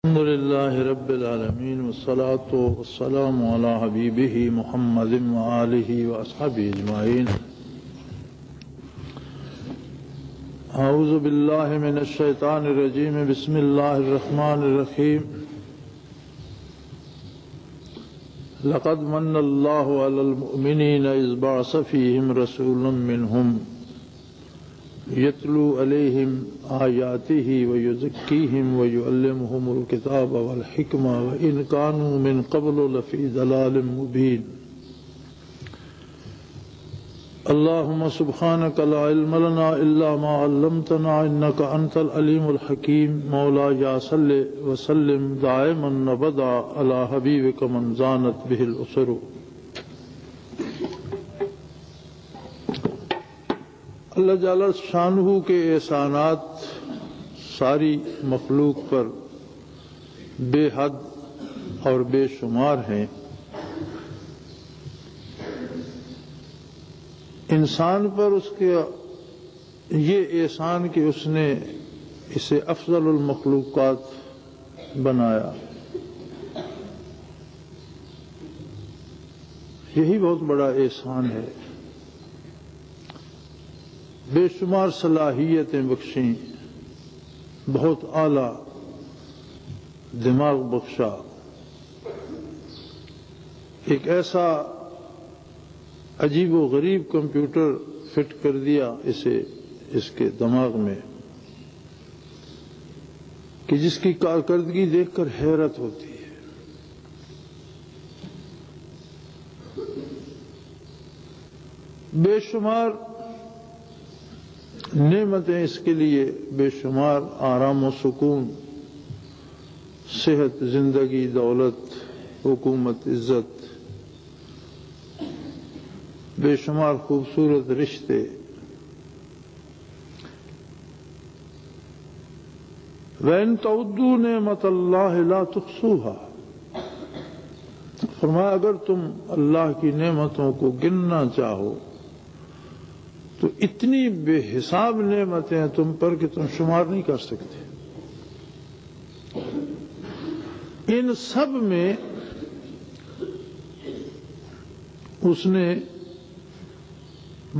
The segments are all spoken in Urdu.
الحمد لله رب العالمين والصلاة والسلام على حبيبه محمد وآله وأصحابه أجمعين. أعوذ بالله من الشيطان الرجيم. بسم الله الرحمن الرحيم. لقد من الله على المؤمنين إذ بعث فيهم رسولا منهم يتلو عليهم آياته ويزكيهم ويعلمهم الكتاب والحكمة وإن كانوا من قبل لفي ضلال مبين. اللهم سبحانك لا علم لنا إلا ما علمتنا إنك أنت العليم الحكيم. مولاي صل وسلم دائما أبدا على حبيبك من زانت به الأسر. اللہ جل شانہ کے احسانات ساری مخلوق پر بے حد اور بے شمار ہیں. انسان پر اس کے یہ احسان کہ اس نے اسے افضل المخلوقات بنایا، یہی بہت بڑا احسان ہے. بے شمار صلاحیتیں بخشیں، بہت اعلیٰ دماغ بخشا، ایک ایسا عجیب و غریب کمپیوٹر فٹ کر دیا اس کے دماغ میں کہ جس کی کارکردگی دیکھ کر حیرت ہوتی ہے. بے شمار نعمتیں اس کے لیے، بے شمار آرام و سکون، صحت، زندگی، دولت، حکومت، عزت، بے شمار خوبصورت رشتے. وَإِن تَعُدُّوا نِعْمَةَ اللَّهِ لَا تُحْصُوهَا. فرمایا اگر تم اللہ کی نعمتوں کو گننا چاہو تو اتنی بے حساب نعمتیں ہیں تم پر کہ تم شمار نہیں کر سکتے. ان سب میں اس نے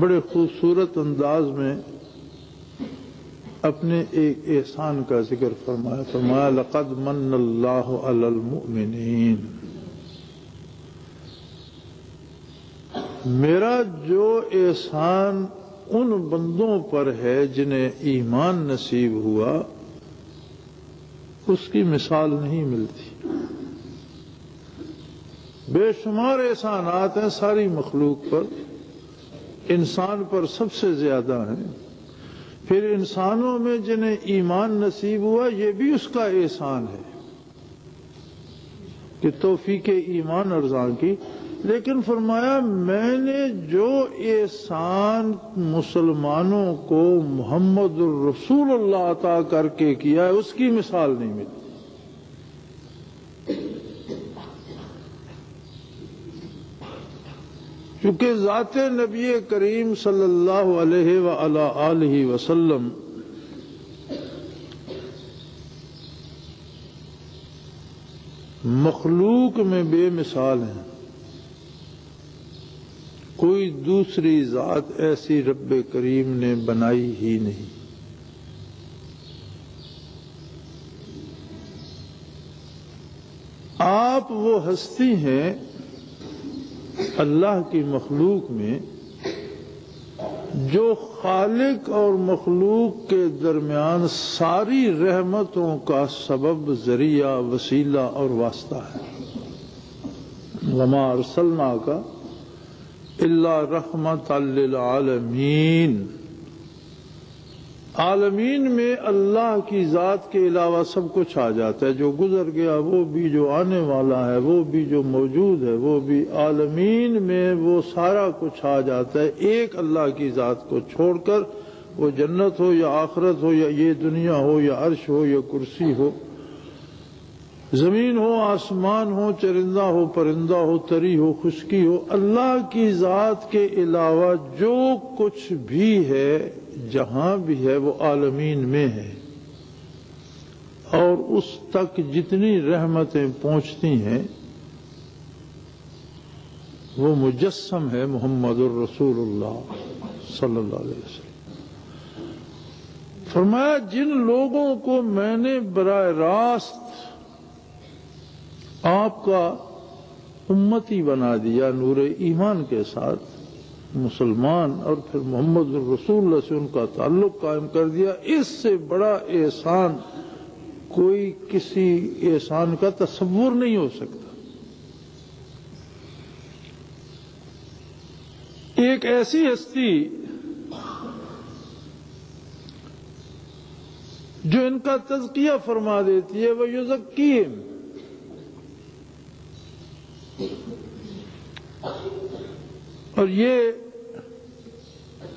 بڑے خوبصورت انداز میں اپنے ایک احسان کا ذکر فرمایا لقد من اللہ علی المؤمنین. میرا جو احسان ان بندوں پر ہے جنہیں ایمان نصیب ہوا، اس کی مثال نہیں ملتی. بے شمار احسانات ہیں ساری مخلوق پر، انسان پر سب سے زیادہ ہیں. پھر انسانوں میں جنہیں ایمان نصیب ہوا یہ بھی اس کا احسان ہے کہ توفیق ایمان ارزاں کی. لیکن فرمایا میں نے جو احسان مسلمانوں کو محمد الرسول اللہ عطا کر کے کیا ہے اس کی مثال نہیں ملتی. چونکہ ذات نبی کریم صلی اللہ علیہ وآلہ آلہ وسلم مخلوق میں بے مثال ہیں. کوئی دوسری ذات ایسی رب کریم نے بنائی ہی نہیں. آپ وہ ہستی ہیں اللہ کی مخلوق میں جو خالق اور مخلوق کے درمیان ساری رحمتوں کا سبب، ذریعہ، وسیلہ اور واسطہ ہے. وما ارسلناک الا رحمۃ للعالمین. عالمین میں اللہ کی ذات کے علاوہ سب کچھ آ جاتا ہے، جو گزر گیا وہ بھی، جو آنے والا ہے وہ بھی، جو موجود ہے وہ بھی. عالمین میں وہ سارا کچھ آ جاتا ہے ایک اللہ کی ذات کو چھوڑ کر. وہ جنت ہو یا آخرت ہو یا یہ دنیا ہو یا عرش ہو یا کرسی ہو، زمین ہو، آسمان ہو، چرندہ ہو، پرندہ ہو، تری ہو، خشکی ہو، اللہ کی ذات کے علاوہ جو کچھ بھی ہے جہاں بھی ہے وہ عالمین میں ہے. اور اس تک جتنی رحمتیں پہنچتی ہیں وہ مجسم ہے محمد الرسول اللہ صلی اللہ علیہ وسلم۔ فرمایا جن لوگوں کو میں نے براہ راست آپ کا امتی بنا دیا نور ایمان کے ساتھ، مسلمان، اور پھر محمد الرسول اللہ سے ان کا تعلق قائم کر دیا، اس سے بڑا احسان کوئی کسی احسان کا تصور نہیں ہو سکتا۔ ایک ایسی ہستی جو ان کا تزکیہ فرما دیتی ہے وہ یزکیہم، اور یہ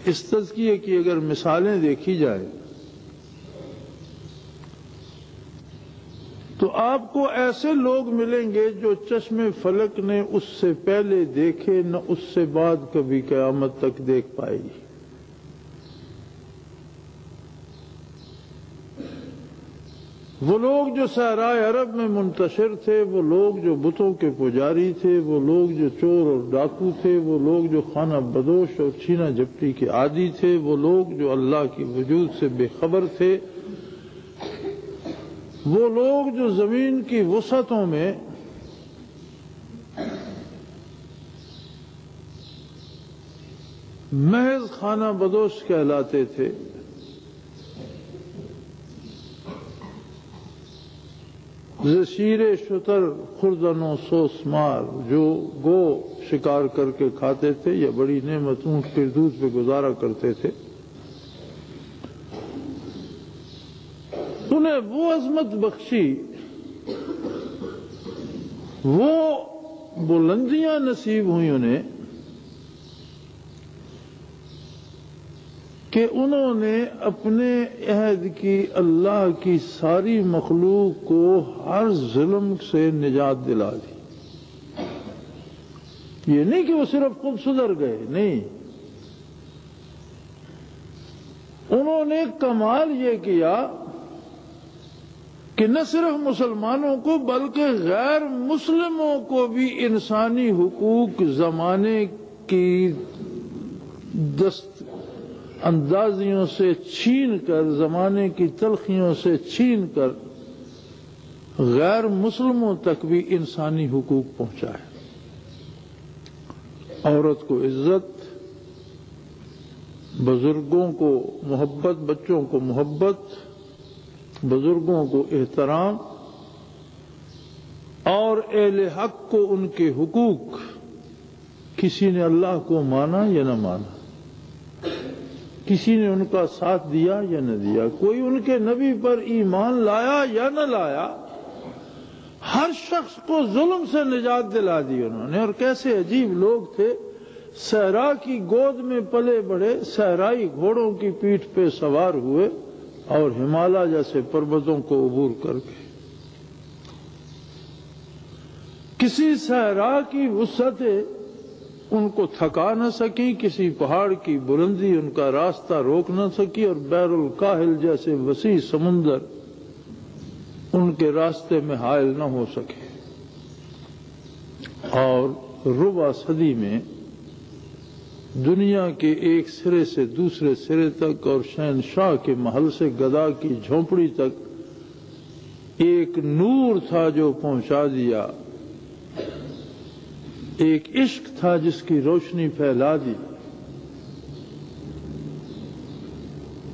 اس تزکیے کی اگر مثالیں دیکھی جائیں تو آپ کو ایسے لوگ ملیں گے جو چشم فلک نے اس سے پہلے دیکھے نہ اس سے بعد کبھی قیامت تک دیکھ پائے گی۔ وہ لوگ جو صحرائے عرب میں منتشر تھے، وہ لوگ جو بتوں کے پجاری تھے، وہ لوگ جو چور اور ڈاکو تھے، وہ لوگ جو خانہ بدوش اور چھینا جھپٹی کے عادی تھے، وہ لوگ جو اللہ کے وجود سے بے خبر تھے، وہ لوگ جو زمین کی وسعتوں میں محض خانہ بدوش کہلاتے تھے، زشیر شتر خوردنوں سوسمار، جو گو شکار کر کے کھاتے تھے یا بڑی نعمت اونٹ کے دودھ پہ گزارا کرتے تھے، انہیں وہ عظمت بخشی، وہ بلندیاں نصیب ہوئی انہیں کہ انہوں نے اپنے عہد کی اللہ کی ساری مخلوق کو ہر ظلم سے نجات دلا دی۔ یہ نہیں کہ وہ صرف خود سدھر گئے، نہیں، انہوں نے کمال یہ کیا کہ نہ صرف مسلمانوں کو بلکہ غیر مسلموں کو بھی انسانی حقوق زمانے کی دست اندازیوں سے چھین کر، زمانے کی تلخیوں سے چھین کر غیر مسلموں تک بھی انسانی حقوق پہنچائے۔ عورت کو عزت، بزرگوں کو محبت، بچوں کو محبت، بزرگوں کو احترام، اور اہل حق کو ان کے حقوق، کسی نے اللہ کو مانا یا نہ مانا، کسی نے ان کا ساتھ دیا یا نہ دیا، کوئی ان کے نبی پر ایمان لایا یا نہ لایا، ہر شخص کو ظلم سے نجات دلا دی انہوں نے۔ اور کیسے عجیب لوگ تھے، صحرا کی گود میں پلے بڑھے، صحرائی گھوڑوں کی پیٹھ پہ سوار ہوئے اور ہمالیہ جیسے پروتوں کو عبور کر کے کسی صحرا کی وسعتیں ان کو تھکا نہ سکی، کسی پہاڑ کی بلندی ان کا راستہ روک نہ سکی، اور بحر الکاہل جیسے وسیع سمندر ان کے راستے میں حائل نہ ہو سکے۔ اور ربع صدی میں دنیا کے ایک سرے سے دوسرے سرے تک، اور شہنشاہ کے محل سے گدا کی جھونپڑی تک ایک نور تھا جو پہنچا دیا، ایک عشق تھا جس کی روشنی پھیلا دی۔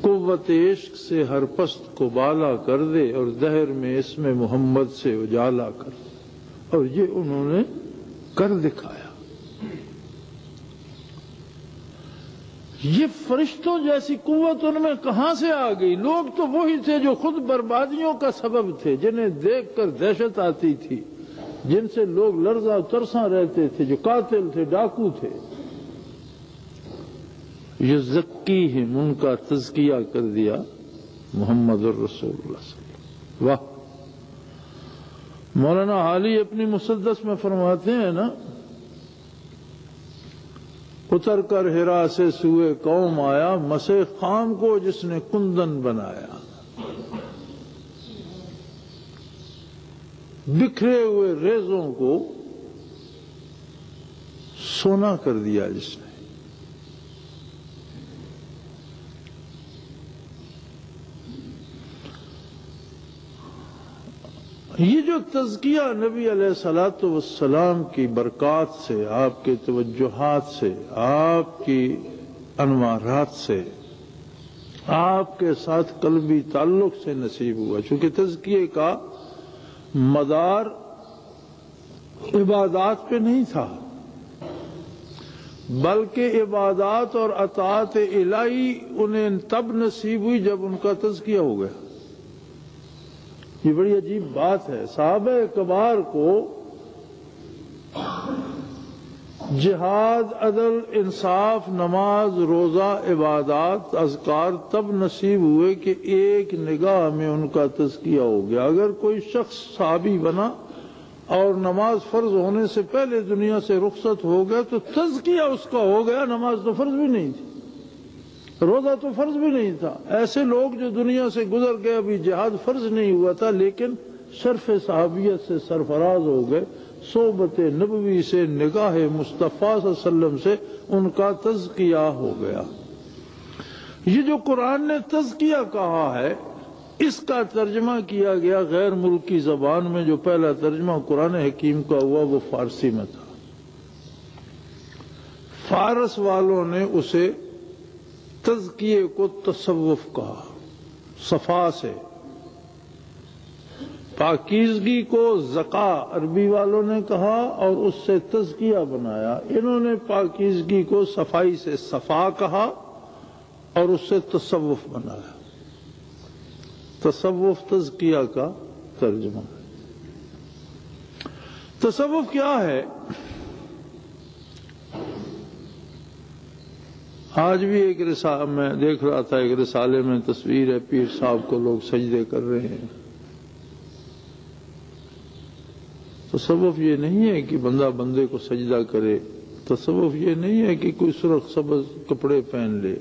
قوت عشق سے ہر پست کو بالا کر دے، اور دہر میں اسم محمد سے اجالا کر دے، اور یہ انہوں نے کر دکھایا۔ یہ فرشتوں جیسی قوت ان میں کہاں سے آ گئی؟ لوگ تو وہی تھے جو خود بربادیوں کا سبب تھے، جنہیں دیکھ کر دہشت آتی تھی، جن سے لوگ لرزاں ترساں رہتے تھے، جو قاتل تھے، ڈاکو تھے۔ یزکیہم، ان کا تزکیہ کر دیا محمد الرسول اللہ صلی اللہ علیہ وسلم۔ واہ! مولانا حالی اپنی مسدس میں فرماتے ہیں نا، اتر کر ہرا سے سوئے قوم آیا، مسے خام کو جس نے کندن بنایا۔ بکھرے ہوئے ریزوں کو سونا کر دیا جس نے. یہ جو تزکیہ نبی علیہ الصلوۃ والسلام کی برکات سے، آپ کے توجہات سے، آپ کی انوارات سے، آپ کے ساتھ قلبی تعلق سے نصیب ہوا. چونکہ تزکیے کا مدار عبادات پہ نہیں تھا، بلکہ عبادات اور اطاعت الہی انہیں تب نصیب ہوئی جب ان کا تزکیہ ہو گیا. یہ بڑی عجیب بات ہے. صحابہ کبار کو جہاد، عدل، انصاف، نماز، روزہ، عبادات، اذکار تب نصیب ہوئے کہ ایک نگاہ میں ان کا تزکیہ ہو گیا. اگر کوئی شخص صحابی بنا اور نماز فرض ہونے سے پہلے دنیا سے رخصت ہو گیا تو تزکیہ اس کا ہو گیا. نماز تو فرض بھی نہیں تھی، روزہ تو فرض بھی نہیں تھا. ایسے لوگ جو دنیا سے گزر گئے، ابھی جہاد فرض نہیں ہوا تھا لیکن شرف صحابیت سے سرفراز ہو گئے، صحبت نبوی سے، نگاہ مصطفیٰ صلی اللہ علیہ وسلم سے ان کا تزکیہ ہو گیا. یہ جو قرآن نے تزکیہ کہا ہے، اس کا ترجمہ کیا گیا غیر ملکی زبان میں. جو پہلا ترجمہ قرآن حکیم کا ہوا وہ فارسی میں تھا. فارس والوں نے اسے تزکیے کو تصوف کہا، صفا سے. پاکیزگی کو زکا عربی والوں نے کہا اور اس سے تزکیہ بنایا. انہوں نے پاکیزگی کو صفائی سے صفا کہا اور اس سے تصوف بنایا. تصوف تزکیہ کا ترجمہ ہے. تصوف کیا ہے؟ آج بھی ایک رسالہ میں دیکھ رہا تھا، ایک رسالے میں تصویر ہے، پیر صاحب کو لوگ سجدے کر رہے ہیں. تصوف یہ نہیں ہے کہ بندہ بندے کو سجدہ کرے. تصوف یہ نہیں ہے کہ کوئی سرخ سبز کپڑے پہن لے.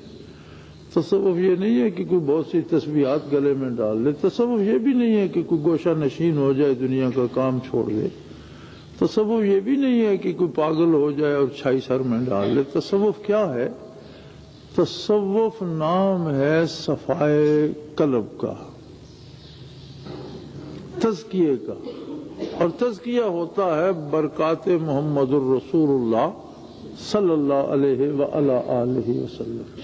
تصوف یہ نہیں ہے کہ کوئی بہت سی تسبیحات گلے میں ڈال لے. تصوف یہ بھی نہیں ہے کہ کوئی گوشہ نشین ہو جائے، دنیا کا کام چھوڑ دے. تصوف یہ بھی نہیں ہے کہ کوئی پاگل ہو جائے اور چھائی سر میں ڈال لے. تصوف کیا ہے؟ تصوف نام ہے صفائے قلب کا، تزکیے کا. اور تزکیہ ہوتا ہے برکات محمد الرسول اللہ صلی اللہ علیہ وآلہ آلہ وسلم.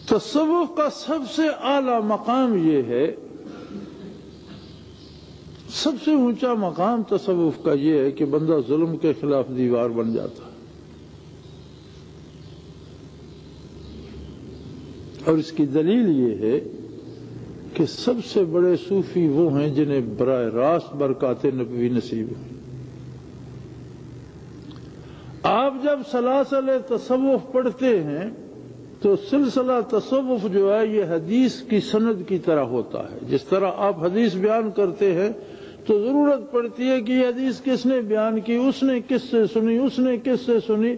تصوف کا سب سے اعلیٰ مقام یہ ہے، سب سے اونچا مقام تصوف کا یہ ہے کہ بندہ ظلم کے خلاف دیوار بن جاتا ہے. اور اس کی دلیل یہ ہے کہ سب سے بڑے صوفی وہ ہیں جنہیں براہ راست برکات نبوی نصیب ہوئی. آپ جب سلاسل تصوف پڑھتے ہیں تو سلسلہ تصوف جو ہے یہ حدیث کی سند کی طرح ہوتا ہے. جس طرح آپ حدیث بیان کرتے ہیں تو ضرورت پڑتی ہے کہ یہ حدیث کس نے بیان کی، اس نے کس سے سنی، اس نے کس سے سنی،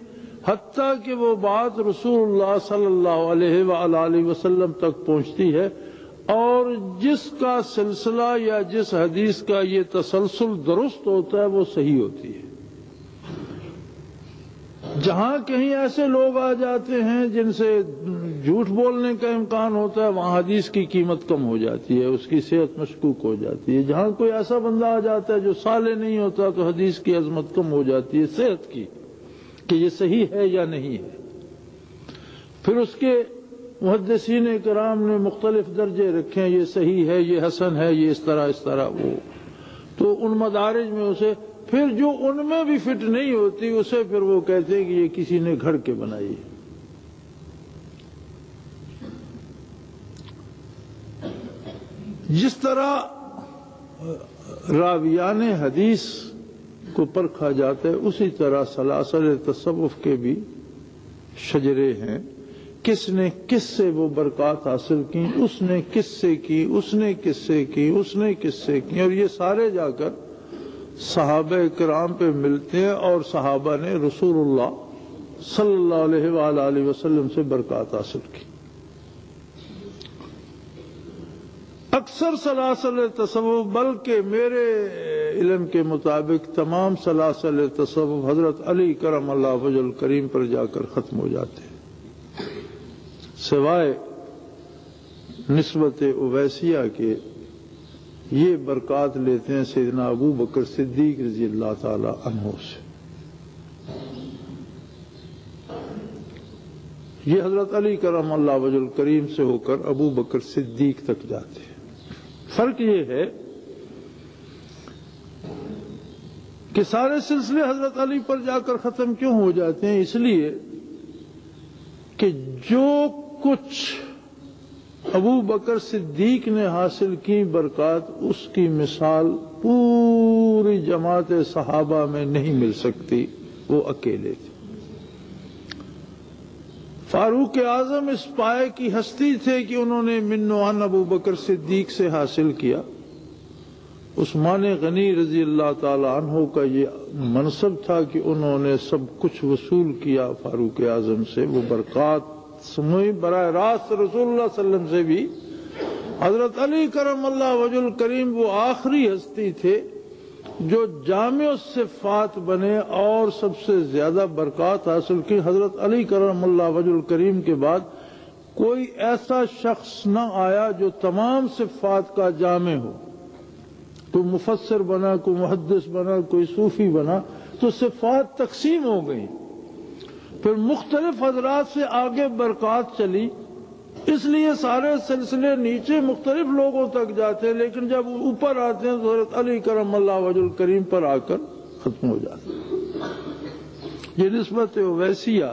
حتیٰ کہ وہ بات رسول اللہ صلی اللہ علیہ وآلہ وسلم تک پہنچتی ہے. اور جس کا سلسلہ یا جس حدیث کا یہ تسلسل درست ہوتا ہے وہ صحیح ہوتی ہے. جہاں کہیں ایسے لوگ آ جاتے ہیں جن سے جھوٹ بولنے کا امکان ہوتا ہے، وہاں حدیث کی قیمت کم ہو جاتی ہے، اس کی صحت مشکوک ہو جاتی ہے. جہاں کوئی ایسا بندہ آ جاتا ہے جو صالح نہیں ہوتا تو حدیث کی عظمت کم ہو جاتی ہے، صحت کی، کہ یہ صحیح ہے یا نہیں ہے. پھر اس کے محدثین کرام نے مختلف درجے رکھے ہیں، یہ صحیح ہے، یہ حسن ہے، یہ اس طرح وہ. تو ان مدارج میں اسے پھر جو ان میں بھی فٹ نہیں ہوتی اسے پھر وہ کہتے ہیں کہ یہ کسی نے گھڑ کے بنائی ہے. جس طرح راویان حدیث کو پرکھا جاتا ہے اسی طرح سلاسل تصوف کے بھی شجرے ہیں. کس نے کس سے وہ برکات حاصل کی، اس نے کس سے کی، اس نے کس سے کی، اس نے کس سے کی، اور یہ سارے جا کر صحابہ کرام پہ ملتے ہیں. اور صحابہ نے رسول اللہ صلی اللہ علیہ وآلہ وسلم سے برکات حاصل کی. اکثر سلاسل تصوف، بلکہ میرے علم کے مطابق تمام سلاسل تصوف حضرت علی کرم اللہ وجہ الکریم پر جا کر ختم ہو جاتے ہیں، سوائے نسبت اویسیہ کے یہ برکات لیتے ہیں سیدنا ابو بکر صدیق رضی اللہ تعالی عنہ سے۔ یہ حضرت علی کرم اللہ وجہ الکریم سے ہو کر ابو بکر صدیق تک جاتے ہیں۔ فرق یہ ہے کہ سارے سلسلے حضرت علی پر جا کر ختم کیوں ہو جاتے ہیں؟ اس لیے کہ جو کچھ ابو بکر صدیق نے حاصل کی برکات، اس کی مثال پوری جماعت صحابہ میں نہیں مل سکتی، وہ اکیلے تھے۔ فاروق اعظم اس پائے کی ہستی تھے کہ انہوں نے من و عن ابو بکر صدیق سے حاصل کیا۔ عثمان غنی رضی اللہ تعالی عنہ کا یہ منصب تھا کہ انہوں نے سب کچھ وصول کیا فاروق اعظم سے، وہ برکات سموئی براہ راست رسول اللہ صلی اللہ علیہ وسلم سے بھی۔ حضرت علی کرم اللہ وجہ الکریم وہ آخری ہستی تھے جو جامع الصفات بنے اور سب سے زیادہ برکات حاصل کی۔ حضرت علی کرم اللہ وجہ الکریم کے بعد کوئی ایسا شخص نہ آیا جو تمام صفات کا جامع ہو۔ کوئی مفسر بنا، کوئی محدث بنا، کوئی صوفی بنا، تو صفات تقسیم ہو گئی، پھر مختلف حضرات سے آگے برکات چلی، اس لیے سارے سلسلے نیچے مختلف لوگوں تک جاتے ہیں، لیکن جب اوپر آتے ہیں تو حضرت علی کرم اللہ وجہ الکریم پر آ کر ختم ہو جاتے ہیں۔ یہ نسبت اویسیہ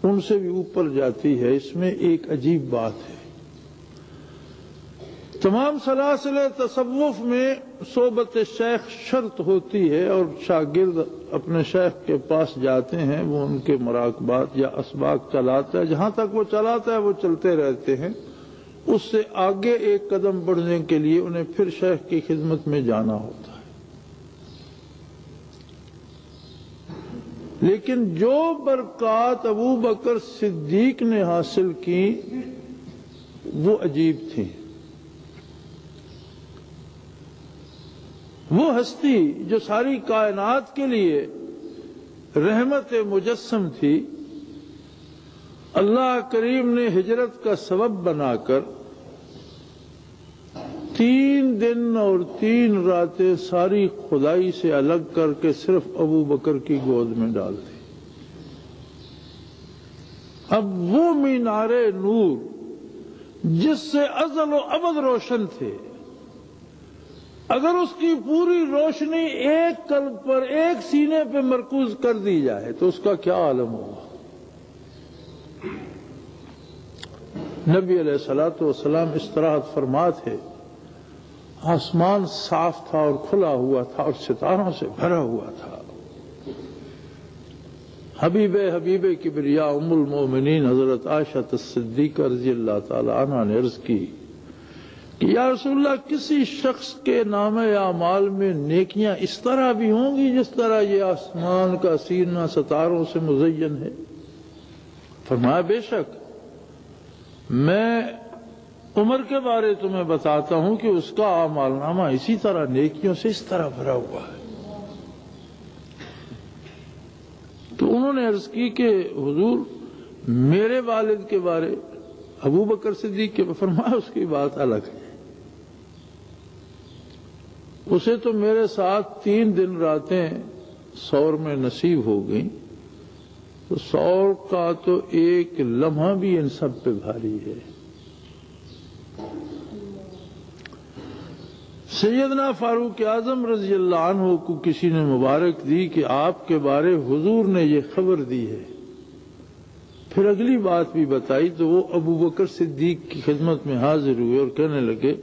ان سے بھی اوپر جاتی ہے۔ اس میں ایک عجیب بات ہے، تمام سلاسل تصوف میں صحبت شیخ شرط ہوتی ہے، اور شاگرد اپنے شیخ کے پاس جاتے ہیں، وہ ان کے مراقبات یا اسباق چلاتا ہے، جہاں تک وہ چلاتا ہے وہ چلتے رہتے ہیں۔ اس سے آگے ایک قدم بڑھنے کے لیے انہیں پھر شیخ کی خدمت میں جانا ہوتا ہے۔ لیکن جو برکات ابو بکر صدیق نے حاصل کی وہ عجیب تھی۔ وہ ہستی جو ساری کائنات کے لیے رحمت مجسم تھی، اللہ کریم نے ہجرت کا سبب بنا کر 3 دن اور 3 راتیں ساری خدائی سے الگ کر کے صرف ابو بکر کی گود میں ڈال دی۔ اب وہ مینار نور جس سے ازل و ابد روشن تھے، اگر اس کی پوری روشنی ایک قلب پر، ایک سینے پہ مرکوز کر دی جائے تو اس کا کیا عالم ہوگا؟ نبی علیہ الصلوۃ والسلام استراحت فرما تھے، آسمان صاف تھا اور کھلا ہوا تھا اور ستاروں سے بھرا ہوا تھا۔ حبیب کبریا ام المومنین حضرت عائشہ صدیقہ رضی اللہ تعالی عنہا نے عرض کی کہ یا رسول اللہ، کسی شخص کے نام اعمال میں نیکیاں اس طرح بھی ہوں گی جس طرح یہ آسمان کا سینہ ستاروں سے مزین ہے؟ فرمایا بے شک، میں عمر کے بارے تمہیں بتاتا ہوں کہ اس کا اعمال نامہ اسی طرح نیکیوں سے اس طرح بھرا ہوا ہے۔ تو انہوں نے عرض کی کہ حضور، میرے والد کے بارے ابو بکر صدیق کے، فرمایا اس کی بات الگ ہے، اسے تو میرے ساتھ 3 دن راتیں سور میں نصیب ہو گئیں، تو سور کا تو ایک لمحہ بھی ان سب پہ بھاری ہے۔ سیدنا فاروق اعظم رضی اللہ عنہ کو کسی نے مبارک دی کہ آپ کے بارے حضور نے یہ خبر دی ہے، پھر اگلی بات بھی بتائی، تو وہ ابو بکر صدیق کی خدمت میں حاضر ہوئے اور کہنے لگے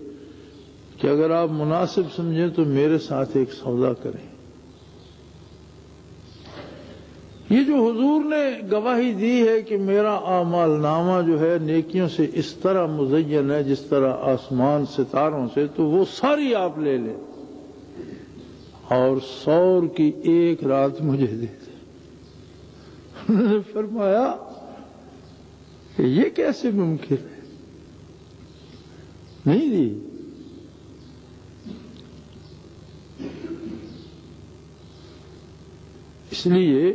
کہ اگر آپ مناسب سمجھیں تو میرے ساتھ ایک سودا کریں۔ یہ جو حضور نے گواہی دی ہے کہ میرا اعمال نامہ جو ہے نیکیوں سے اس طرح مزین ہے جس طرح آسمان ستاروں سے، تو وہ ساری آپ لے لیں اور سور کی ایک رات مجھے دے دیں۔ انہوں نے فرمایا کہ یہ کیسے ممکن ہے؟ نہیں دی. اس لیے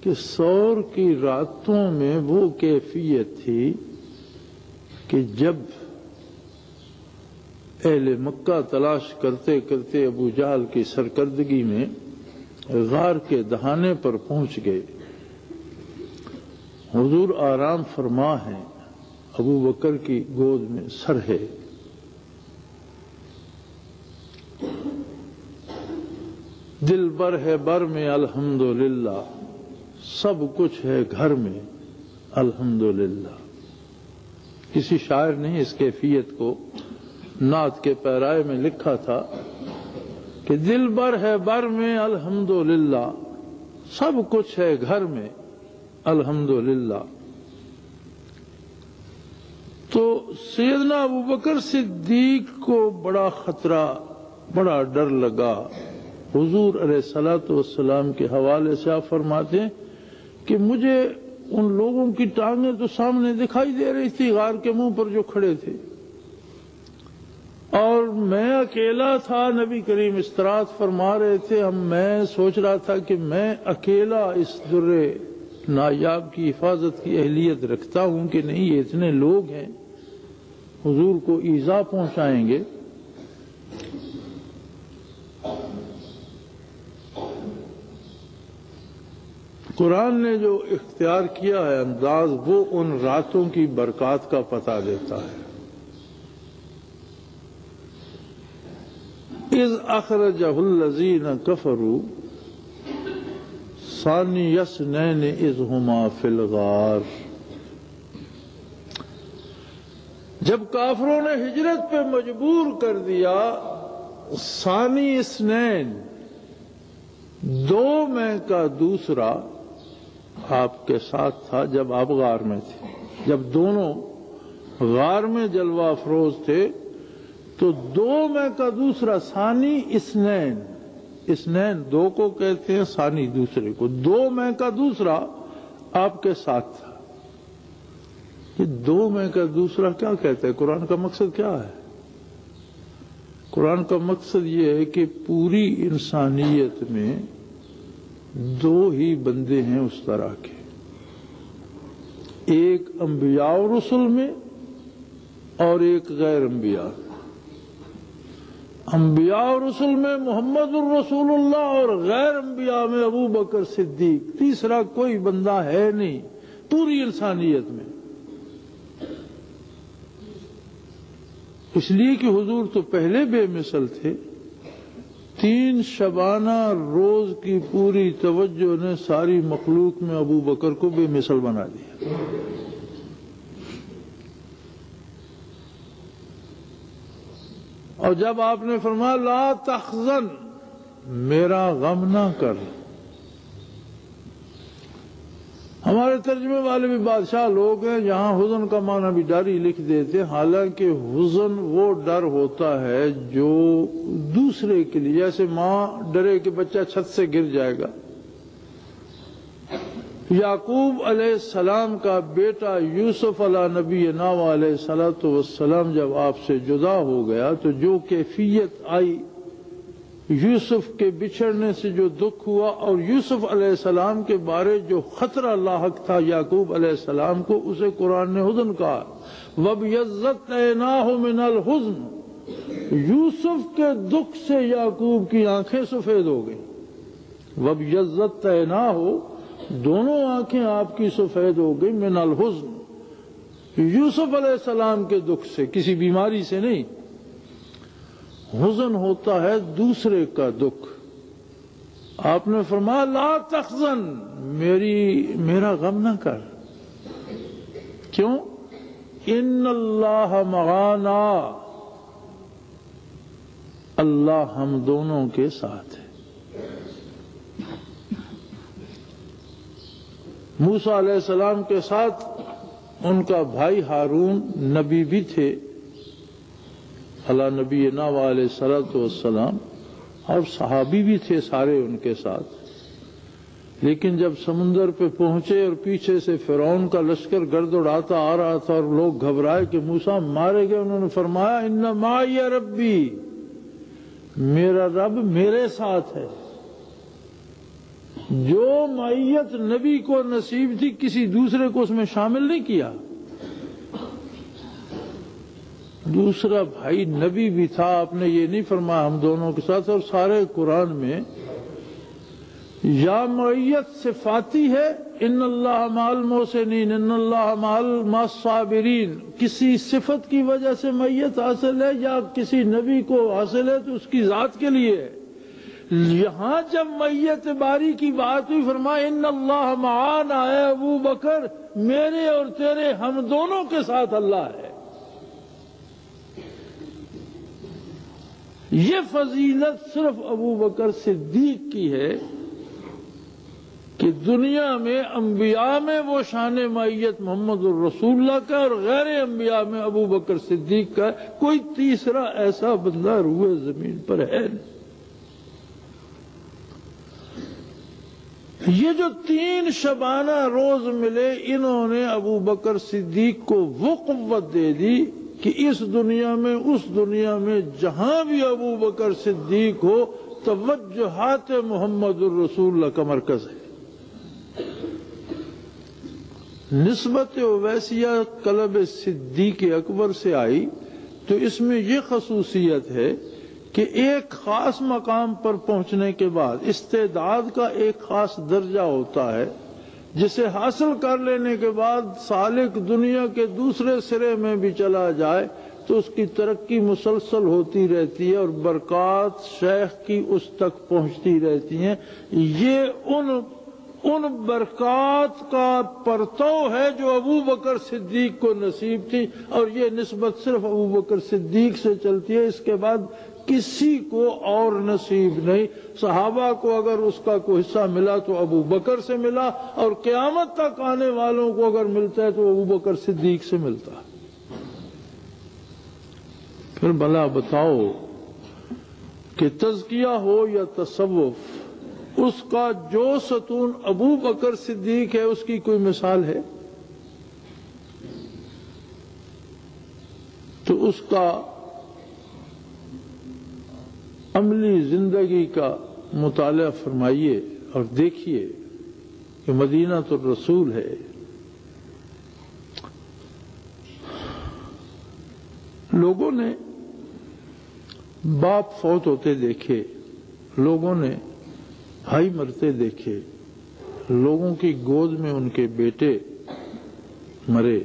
کہ سور کی راتوں میں وہ کیفیت تھی کہ جب اہل مکہ تلاش کرتے کرتے ابو جہل کی سرکردگی میں غار کے دہانے پر پہنچ گئے. حضور آرام فرما ہیں، ابو بکر کی گود میں سر ہے. دل بر ہے بر میں الحمدللہ، سب کچھ ہے گھر میں الحمدللہ. کسی شاعر نے اس کیفیت کو نعت کے پیرائے میں لکھا تھا کہ دل بر ہے بر میں الحمدللہ، سب کچھ ہے گھر میں الحمدللہ. تو سیدنا ابو بکر صدیق کو بڑا خطرہ، بڑا ڈر لگا. حضور علیہ الصلوۃ والسلام کے حوالے سے آپ فرماتے ہیں کہ مجھے ان لوگوں کی ٹانگیں تو سامنے دکھائی دے رہی تھی غار کے منہ پر جو کھڑے تھے، اور میں اکیلا تھا. نبی کریم استراحت فرما رہے تھے. میں سوچ رہا تھا کہ میں اکیلا اس در نایاب کی حفاظت کی اہلیت رکھتا ہوں کہ نہیں، یہ اتنے لوگ ہیں حضور کو ایذا پہنچائیں گے. قرآن نے جو اختیار کیا ہے انداز، وہ ان راتوں کی برکات کا پتہ دیتا ہے. اذ اخرجہ الذین کفروا ثانی اثنین اذ ہما فی الغار. جب کافروں نے ہجرت پہ مجبور کر دیا، ثانی اثنین، دو میں کا دوسرا آپ کے ساتھ تھا جب آپ غار میں تھے. جب دونوں غار میں جلوہ افروز تھے تو دو میں کا دوسرا، ثانی اثنین، اثنین دو کو کہتے ہیں، ثانی دوسرے کو، دو میں کا دوسرا آپ کے ساتھ تھا. یہ دو میں کا دوسرا کیا کہتے ہیں؟ قرآن کا مقصد کیا ہے؟ قرآن کا مقصد یہ ہے کہ پوری انسانیت میں دو ہی بندے ہیں اس طرح کے، ایک انبیاء و رسل میں اور ایک غیر انبیاء. انبیاء و رسل میں محمد الرسول اللہ اور غیر انبیاء میں ابو بکر صدیق. تیسرا کوئی بندہ ہے نہیں پوری انسانیت میں. اس لیے کہ حضور تو پہلے بے مثل تھے. 3 شبانہ روز کی پوری توجہ نے ساری مخلوق میں ابو بکر کو بے مثل بنا دیا. اور جب آپ نے فرمایا لا تحزن، میرا غم نہ کر. ہمارے ترجمے والے بھی بادشاہ لوگ ہیں، یہاں حزن کا معنی بھی ڈر ہی لکھ دیتے. حالانکہ حزن وہ ڈر ہوتا ہے جو دوسرے کے لیے، جیسے ماں ڈرے کہ بچہ چھت سے گر جائے گا. یعقوب علیہ السلام کا بیٹا یوسف علیہ نبینا علیہ الصلوۃ والسلام جب آپ سے جدا ہو گیا تو جو کیفیت آئی، یوسف کے بچھڑنے سے جو دکھ ہوا، اور یوسف علیہ السلام کے بارے جو خطرہ لاحق تھا یعقوب علیہ السلام کو، اسے قرآن نے حزن کہا. وَابْيَضَّتْ عَيْنَاهُ مِنَ الْحُزْنِ، یوسف کے دکھ سے یعقوب کی آنکھیں سفید ہو گئیں. وَابْيَضَّتْ عَيْنَاهُ، دونوں آنکھیں آپ کی سفید ہو گئی. من الحزن، یوسف علیہ السلام کے دکھ سے، کسی بیماری سے نہیں. حزن ہوتا ہے دوسرے کا دکھ. آپ نے فرمایا لا تحزن، میرا غم نہ کر. کیوں؟ ان اللہ معانا، اللہ ہم دونوں کے ساتھ ہے. موسیٰ علیہ السلام کے ساتھ ان کا بھائی ہارون نبی بھی تھے علی نبینا علیہ الصلوۃ والسلام، اور صحابی بھی تھے سارے ان کے ساتھ. لیکن جب سمندر پہ پہنچے اور پیچھے سے فرعون کا لشکر گرد اڑاتا آ رہا تھا اور لوگ گھبرائے کہ موسیٰ مارے گئے، انہوں نے فرمایا ان معی ربی، میرا رب میرے ساتھ ہے۔ جو معیت نبی کو نصیب تھی کسی دوسرے کو اس میں شامل نہیں کیا۔ دوسرا بھائی نبی بھی تھا، آپ نے یہ نہیں فرمایا ہم دونوں کے ساتھ، اور سارے قرآن میں یا معیت صفاتی ہے، ان اللہ مع المحسنین، ان اللہ مع الصابرین، کسی صفت کی وجہ سے معیت حاصل ہے یا کسی نبی کو حاصل ہے تو اس کی ذات کے لیے ہے۔ یہاں جب معیت باری کی بات ہوئی فرمایا ان اللہ معانا، اے ابو بکر میرے اور تیرے ہم دونوں کے ساتھ اللہ ہے۔ یہ فضیلت صرف ابو بکر صدیق کی ہے کہ دنیا میں انبیاء میں وہ شان معیت محمد الرسول اللہ کا اور غیر انبیاء میں ابو بکر صدیق کا، کوئی تیسرا ایسا بندہ روئے زمین پر ہے نہیں۔ یہ جو 3 شبانہ روز ملے، انہوں نے ابو بکر صدیق کو وہ قوت دے دی کہ اس دنیا میں اس دنیا میں جہاں بھی ابو بکر صدیق ہو توجہات محمد الرسول اللہ کا مرکز ہے۔ نسبت اویسیہ قلب صدیق اکبر سے آئی تو اس میں یہ خصوصیت ہے کہ ایک خاص مقام پر پہنچنے کے بعد استعداد کا ایک خاص درجہ ہوتا ہے، جسے حاصل کر لینے کے بعد سالک دنیا کے دوسرے سرے میں بھی چلا جائے تو اس کی ترقی مسلسل ہوتی رہتی ہے اور برکات شیخ کی اس تک پہنچتی رہتی ہیں۔ یہ ان برکات کا پرتو ہے جو ابو بکر صدیق کو نصیب تھی، اور یہ نسبت صرف ابو بکر صدیق سے چلتی ہے، اس کے بعد کسی کو اور نصیب نہیں۔ صحابہ کو اگر اس کا کوئی حصہ ملا تو ابو بکر سے ملا، اور قیامت تک آنے والوں کو اگر ملتا ہے تو ابو بکر صدیق سے ملتا ہے۔ پھر بھلا بتاؤ کہ تزکیہ ہو یا تصوف، اس کا جو ستون ابو بکر صدیق ہے اس کی کوئی مثال ہے؟ تو اس کا عملی زندگی کا مطالعہ فرمائیے اور دیکھیے کہ مدینہ الرسول ہے۔ لوگوں نے باپ فوت ہوتے دیکھے، لوگوں نے بھائی مرتے دیکھے، لوگوں کی گود میں ان کے بیٹے مرے،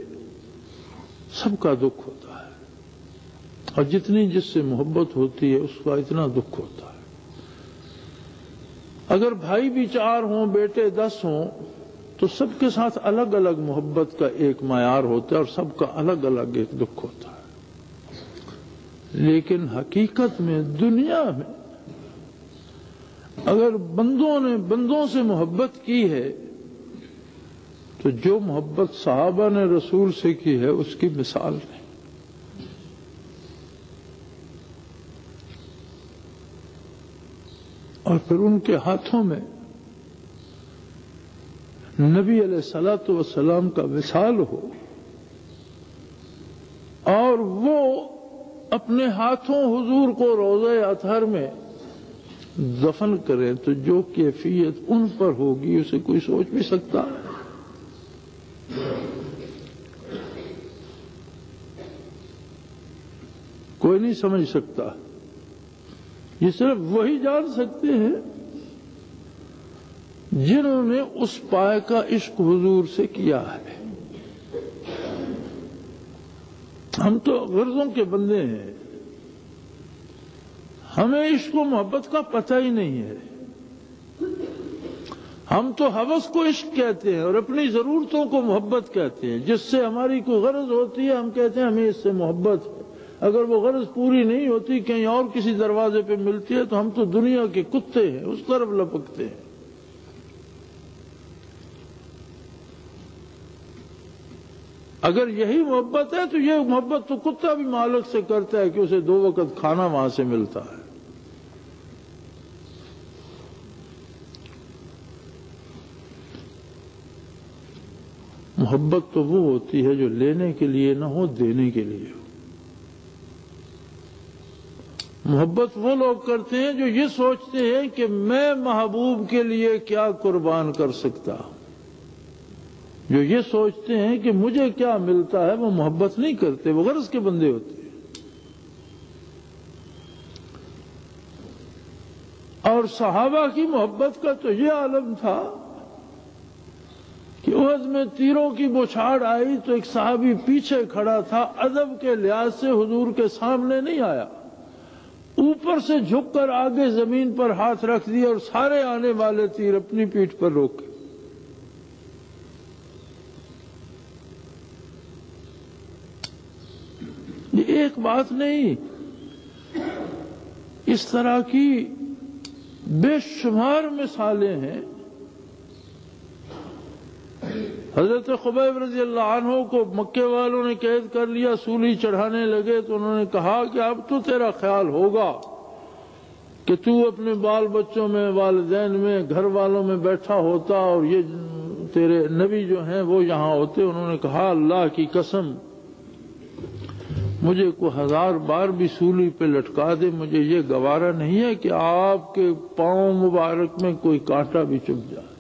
سب کا دکھ ہوتا ہے، اور جتنی جس سے محبت ہوتی ہے اس کا اتنا دکھ ہوتا ہے۔ اگر بھائی بھی 4 ہوں، بیٹے 10 ہوں تو سب کے ساتھ الگ الگ محبت کا ایک معیار ہوتا ہے اور سب کا الگ الگ ایک دکھ ہوتا ہے۔ لیکن حقیقت میں دنیا میں اگر بندوں نے بندوں سے محبت کی ہے تو جو محبت صحابہ نے رسول سے کی ہے اس کی مثال نہیں۔ اور پھر ان کے ہاتھوں میں نبی علیہ الصلوۃ والسلام کا وصال ہو اور وہ اپنے ہاتھوں حضور کو روضہ اطہر میں دفن کریں تو جو کیفیت ان پر ہوگی اسے کوئی سوچ بھی سکتا ہے؟ کوئی نہیں سمجھ سکتا، یہ صرف وہی جان سکتے ہیں جنہوں نے اس پائے کا عشق حضور سے کیا ہے۔ ہم تو غرضوں کے بندے ہیں، ہمیں عشق و محبت کا پتہ ہی نہیں ہے۔ ہم تو ہوس کو عشق کہتے ہیں اور اپنی ضرورتوں کو محبت کہتے ہیں۔ جس سے ہماری کوئی غرض ہوتی ہے ہم کہتے ہیں ہمیں اس سے محبت ہے، اگر وہ غرض پوری نہیں ہوتی کہیں اور کسی دروازے پہ ملتی ہے تو ہم تو دنیا کے کتے ہیں، اس طرف لپکتے ہیں۔ اگر یہی محبت ہے تو یہ محبت تو کتا بھی مالک سے کرتا ہے کہ اسے 2 وقت کھانا وہاں سے ملتا ہے۔ محبت تو وہ ہوتی ہے جو لینے کے لیے نہ ہو، دینے کے لیے ہو۔ محبت وہ لوگ کرتے ہیں جو یہ سوچتے ہیں کہ میں محبوب کے لیے کیا قربان کر سکتا ہوں، جو یہ سوچتے ہیں کہ مجھے کیا ملتا ہے، وہ محبت نہیں کرتے، وہ غرض کے بندے ہوتے ہیں۔ اور صحابہ کی محبت کا تو یہ عالم تھا کہ احد میں تیروں کی بوچھاڑ آئی تو ایک صحابی پیچھے کھڑا تھا، ادب کے لحاظ سے حضور کے سامنے نہیں آیا، اوپر سے جھک کر آگے زمین پر ہاتھ رکھ دیا اور سارے آنے والے تیر اپنی پیٹھ پر روکے۔ یہ ایک بات نہیں، اس طرح کی بے شمار مثالیں ہیں۔ حضرت خبیب رضی اللہ عنہ کو مکے والوں نے قید کر لیا، سولی چڑھانے لگے تو انہوں نے کہا کہ اب تو تیرا خیال ہوگا کہ تو اپنے بال بچوں میں، والدین میں، گھر والوں میں بیٹھا ہوتا اور یہ تیرے نبی جو ہیں وہ یہاں ہوتے۔ انہوں نے کہا اللہ کی قسم مجھے کو 1000 بار بھی سولی پہ لٹکا دے، مجھے یہ گوارا نہیں ہے کہ آپ کے پاؤں مبارک میں کوئی کانٹا بھی چبھ جائے۔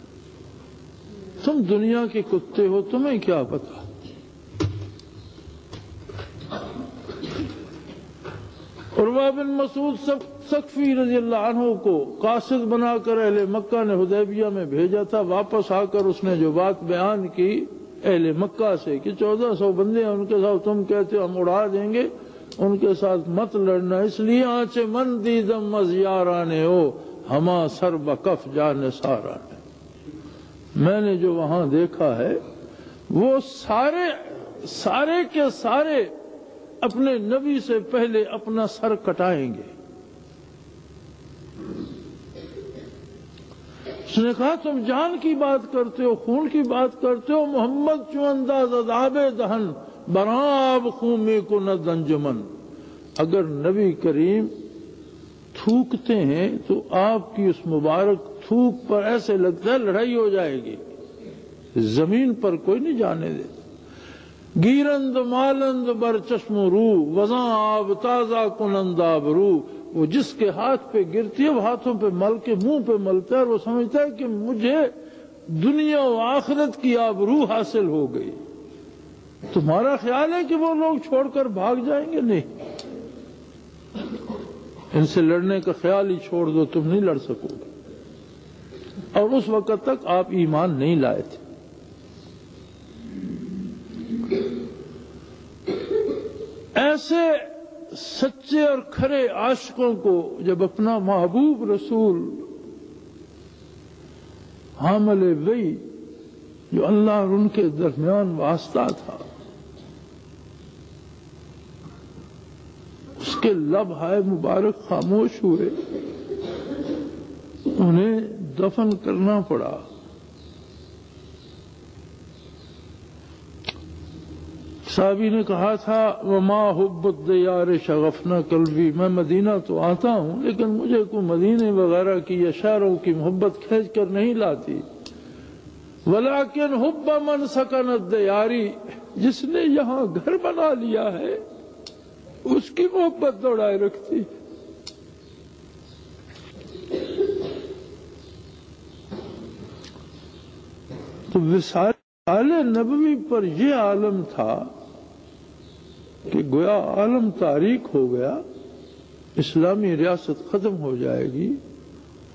تم دنیا کے کتے ہو، تمہیں کیا پتا۔ عروہ بن مسعود ثقفی رضی اللہ عنہ کو قاصد بنا کر اہل مکہ نے حدیبیہ میں بھیجا تھا، واپس آ کر اس نے جو بات بیان کی اہل مکہ سے کہ 1400 بندے ہیں ان کے ساتھ تم کہتے ہو ہم اڑا دیں گے، ان کے ساتھ مت لڑنا، اس لیے آنچے من دیدم از یارانے ہو ہما سر بکف جان سارانے۔ میں نے جو وہاں دیکھا ہے وہ سارے کے سارے اپنے نبی سے پہلے اپنا سر کٹائیں گے۔ اس نے کہا تم جان کی بات کرتے ہو، خون کی بات کرتے ہو، محمد چو انداز عذاب دہن براں آب خون میں کو نہ دنجمن۔ اگر نبی کریم تھوکتے ہیں تو آپ کی اس مبارک تھوک پر ایسے لگتا ہے لڑائی ہو جائے گی، زمین پر کوئی نہیں جانے دیتا۔ گیرند مالند بر چشم رو وزاں آب تازہ کنند آب رو، وہ جس کے ہاتھ پہ گرتی ہے وہ ہاتھوں پہ مل کے منہ پہ ملتا ہے اور وہ سمجھتا ہے کہ مجھے دنیا و آخرت کی آبرو حاصل ہو گئی۔ تمہارا خیال ہے کہ وہ لوگ چھوڑ کر بھاگ جائیں گے؟ نہیں، ان سے لڑنے کا خیال ہی چھوڑ دو، تم نہیں لڑ سکو گے۔ اور اس وقت تک آپ ایمان نہیں لائے تھے۔ ایسے سچے اور کھرے عاشقوں کو جب اپنا محبوب رسول حامل وحی جو اللہ اور ان کے درمیان واسطہ تھا، اس کے لب ہائے مبارک خاموش ہوئے، انہیں دفن کرنا پڑا۔ صحابی نے کہا تھا وما حب الدیار شغفنا قلبی، میں مدینہ تو آتا ہوں لیکن مجھے کوئی مدینے وغیرہ کی یا شہروں کی محبت کھینچ کر نہیں لاتی، ولیکن حب من سکن الدیاری، جس نے یہاں گھر بنا لیا ہے اس کی محبت دوڑائے رکھتی۔ تو وصال نبوی پر یہ عالم تھا کہ گویا عالم تاریک ہو گیا، اسلامی ریاست ختم ہو جائے گی،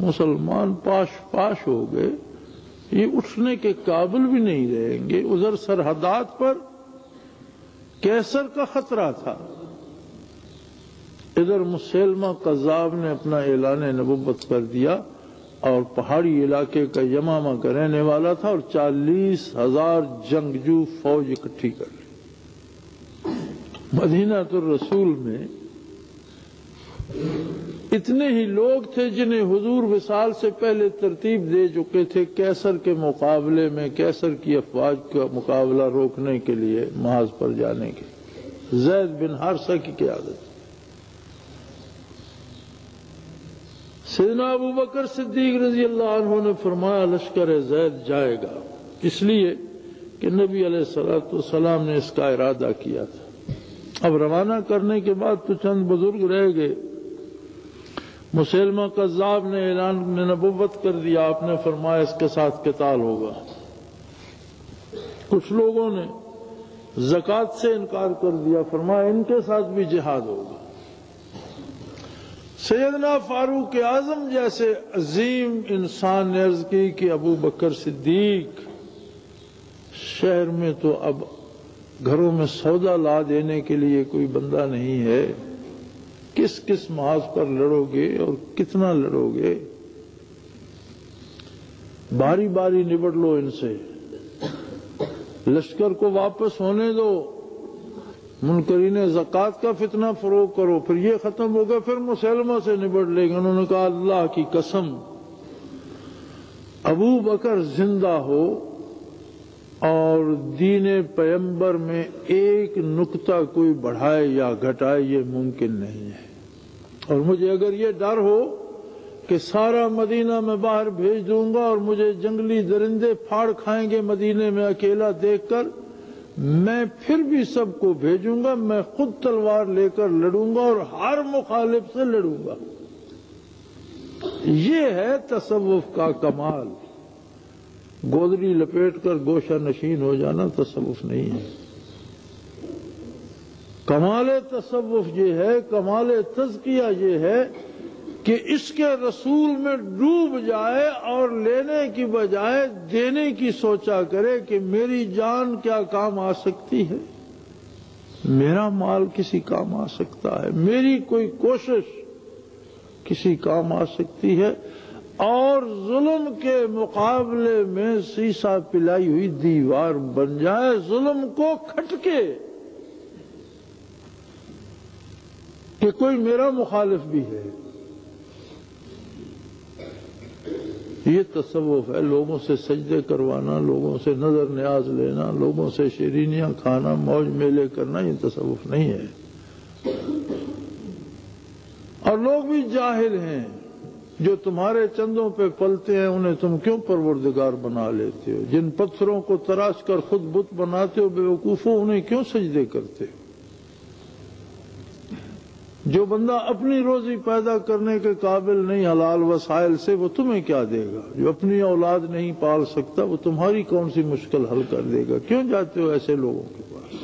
مسلمان پاش ہو گئے، یہ اٹھنے کے قابل بھی نہیں رہیں گے۔ ادھر سرحدات پر کیسر کا خطرہ تھا، ادھر مسیلمہ قذاب نے اپنا اعلان نبوت کر دیا اور پہاڑی علاقے کا یمامہ کا رہنے والا تھا اور 40,000 جنگجو فوج اکٹھی کر لی۔ مدینہ الرسول میں اتنے ہی لوگ تھے جنہیں حضور وصال سے پہلے ترتیب دے چکے تھے کیسر کے مقابلے میں، کیسر کی افواج کا مقابلہ روکنے کے لیے محاذ پر جانے کے۔ زید بن حارثہ کی قیادت، سیدنا ابو بکر صدیق رضی اللہ عنہ نے فرمایا لشکر زید جائے گا، اس لیے کہ نبی علیہ الصلوۃ والسلام نے اس کا ارادہ کیا تھا۔ اب روانہ کرنے کے بعد تو چند بزرگ رہ گئے۔ مسیلمہ کذاب نے اعلان نبوت کر دیا، آپ نے فرمایا اس کے ساتھ قتال ہوگا۔ کچھ لوگوں نے زکوٰۃ سے انکار کر دیا، فرمایا ان کے ساتھ بھی جہاد ہوگا۔ سیدنا فاروق اعظم جیسے عظیم انسان نے عرض کی کہ ابو بکر صدیق، شہر میں تو اب گھروں میں سودا لا دینے کے لیے کوئی بندہ نہیں ہے، کس کس محاذ پر لڑو گے اور کتنا لڑو گے؟ باری باری نبڑ لو ان سے، لشکر کو واپس ہونے دو، منکرین زکوٰۃ کا فتنہ فروغ کرو، پھر یہ ختم ہوگا پھر مسلمہ سے نبڑ لیں گے۔ انہوں نے کہا اللہ کی قسم ابو بکر زندہ ہو اور دین پیغمبر میں ایک نقطہ کوئی بڑھائے یا گھٹائے یہ ممکن نہیں ہے، اور مجھے اگر یہ ڈر ہو کہ سارا مدینہ میں باہر بھیج دوں گا اور مجھے جنگلی درندے پھاڑ کھائیں گے مدینے میں اکیلا دیکھ کر، میں پھر بھی سب کو بھیجوں گا، میں خود تلوار لے کر لڑوں گا اور ہر مخالف سے لڑوں گا۔ یہ ہے تصوف کا کمال۔ گودری لپیٹ کر گوشہ نشین ہو جانا تصوف نہیں ہے۔ کمال تصوف یہ ہے، کمال تزکیہ یہ ہے کہ اس کے رسول میں ڈوب جائے اور لینے کی بجائے دینے کی سوچا کرے کہ میری جان کیا کام آ سکتی ہے، میرا مال کسی کام آ سکتا ہے، میری کوئی کوشش کسی کام آ سکتی ہے، اور ظلم کے مقابلے میں سیسا پلائی ہوئی دیوار بن جائے، ظلم کو کھٹکے کہ کوئی میرا مخالف بھی ہے۔ یہ تصوف ہے، لوگوں سے سجدے کروانا، لوگوں سے نظر نیاز لینا، لوگوں سے شیرینیاں کھانا، موج میلے کرنا، یہ تصوف نہیں ہے۔ اور لوگ بھی جاہل ہیں، جو تمہارے چندوں پہ پلتے ہیں انہیں تم کیوں پروردگار بنا لیتے ہو؟ جن پتھروں کو تراش کر خود بت بناتے ہو بے وقوفو، انہیں کیوں سجدے کرتے ہو؟ جو بندہ اپنی روزی پیدا کرنے کے قابل نہیں حلال وسائل سے، وہ تمہیں کیا دے گا؟ جو اپنی اولاد نہیں پال سکتا وہ تمہاری کون سی مشکل حل کر دے گا؟ کیوں جاتے ہو ایسے لوگوں کے پاس؟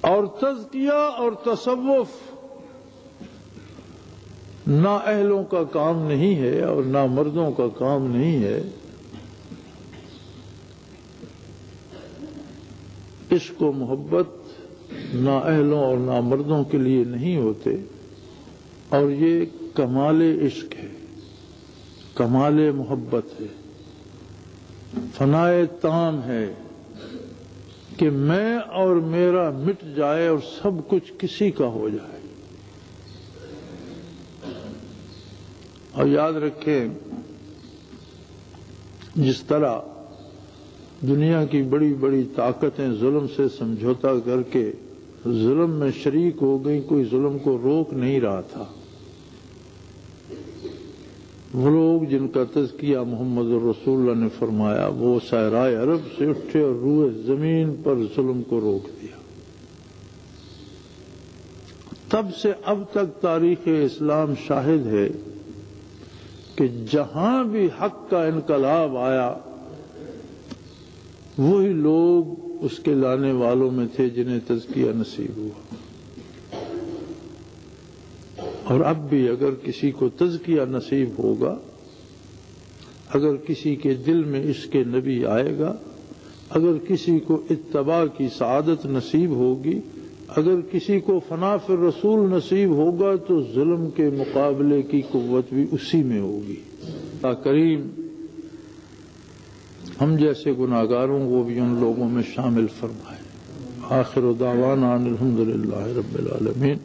اور تزکیہ اور تصوف نہ اہلوں کا کام نہیں ہے اور نہ مردوں کا کام نہیں ہے۔ عشق و محبت نہ اہلوں اور نہ مردوں کے لیے نہیں ہوتے، اور یہ کمال عشق ہے، کمال محبت ہے، فنائے تام ہے کہ میں اور میرا مٹ جائے اور سب کچھ کسی کا ہو جائے۔ اور یاد رکھیں، جس طرح دنیا کی بڑی بڑی طاقتیں ظلم سے سمجھوتا کر کے ظلم میں شریک ہو گئی، کوئی ظلم کو روک نہیں رہا تھا۔ وہ لوگ جن کا تذکیہ محمد رسول اللہ نے فرمایا، وہ صحرائے عرب سے اٹھے اور روئے زمین پر ظلم کو روک دیا۔ تب سے اب تک تاریخ اسلام شاہد ہے کہ جہاں بھی حق کا انقلاب آیا، وہی لوگ اس کے لانے والوں میں تھے جنہیں تزکیہ نصیب ہوا۔ اور اب بھی اگر کسی کو تزکیہ نصیب ہوگا، اگر کسی کے دل میں عشق نبی آئے گا، اگر کسی کو اتباع کی سعادت نصیب ہوگی، اگر کسی کو فنا فی الرسول نصیب ہوگا، تو ظلم کے مقابلے کی قوت بھی اسی میں ہوگی۔ اللہ کریم ہم جیسے گناہگاروں کو بھی ان لوگوں میں شامل فرمائے۔ آخر دعوانا الحمدللہ رب العالمین۔